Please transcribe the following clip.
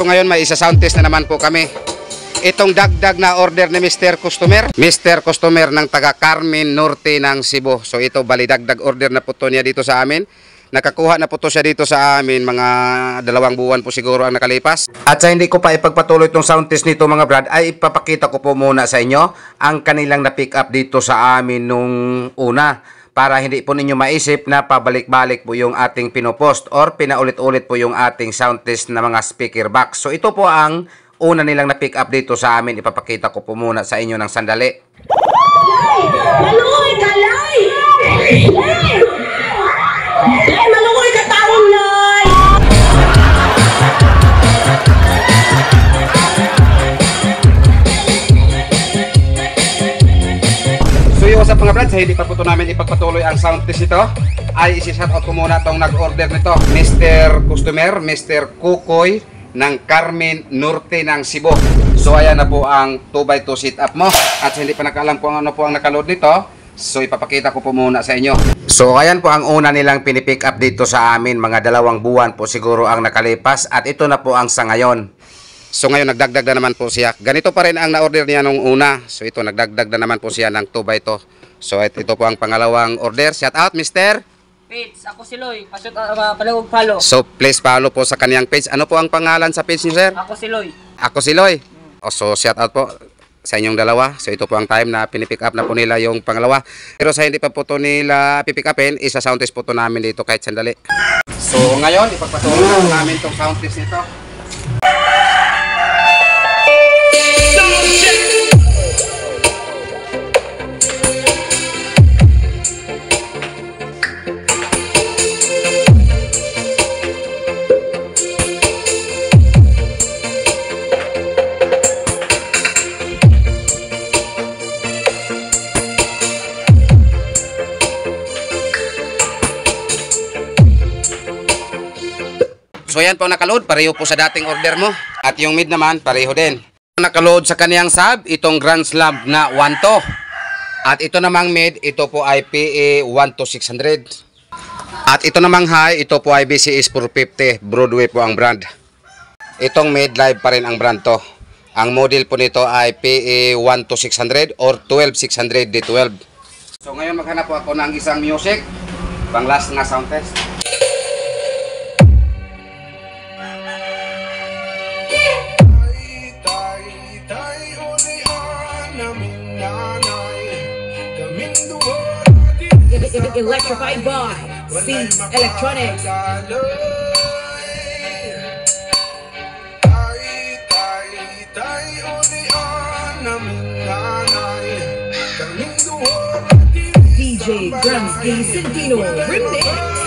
ngayon may isa-sound test na naman po kami. Itong dagdag na order ni Mr. Customer. Mr. Customer ng taga Carmen Norte ng Cebu. So ito bali dagdag order na po to niya dito sa amin. Nakakuha na po to siya dito sa amin mga 2 buwan po siguro ang nakalipas. At sa hindi ko pa ipagpatuloy itong sound test nito mga brad, ay ipapakita ko po muna sa inyo ang kanilang na-pick up dito sa amin nung una. Para hindi po ninyo maisip na pabalik-balik po yung ating pinopost or pinaulit-ulit po yung ating sound test na mga speaker box. So ito po ang una nilang na-pick up dito sa amin. Ipapakita ko po muna sa inyo ng sandali. Maluoy ka, Lay! Lay, maluoy ka taong, Lay! So yung sa mga brad, sa hindi pa po ito namin ipagpatuloy ang sound test ito, ay isi-shoutout ko muna itong nag-order nito. Mr. Customer, Mr. Kukoy ng Carmen Norte ng Cebu. So ayan na po ang 2x2 sit up mo. At sa hindi pa nakaalam kung ano po ang nakaload nito, so ipapakita ko po muna sa inyo. So ayan po ang una nilang pinipick up dito sa amin. Mga 2 buwan po siguro ang nakalipas. At ito na po ang sa ngayon. So ngayon nagdagdag na naman po siya. Ganito pa rin ang na-order niya nung una. So ito nagdagdag na naman po siya ng 2x2. So ito po ang pangalawang order. Shout out Mr. Page, ako si Loy. Palawag follow. So please follow po sa kaniyang page. Ano po ang pangalan sa page niyo, sir? Ako si Loy. Ako si Loy. So shout out po sa inyong dalawa. So ito po ang time na pinipick up na po nila yung pangalawa. Pero sa hindi pa po ito nila pipick upin, isa sound test po ito namin dito kahit sandali. So ngayon ipagpatuloy namin itong sound test nito. So yan po nakaload, pareho po sa dating order mo. At yung mid naman, pareho din. Nakaload sa kaniyang sub, itong Grand Slab na 1 to. At ito namang mid, ito po ay PA 12600. At ito namang high, ito po ay BCS 450. Broadway po ang brand. Itong mid, live pa rin ang brand to. Ang model po nito ay PA 12600 or 12600 D12. So ngayon maghanap po ako ng isang music. Pang last na sound test. Electrified by C Electronics. DJ Grams D Sentino Remix.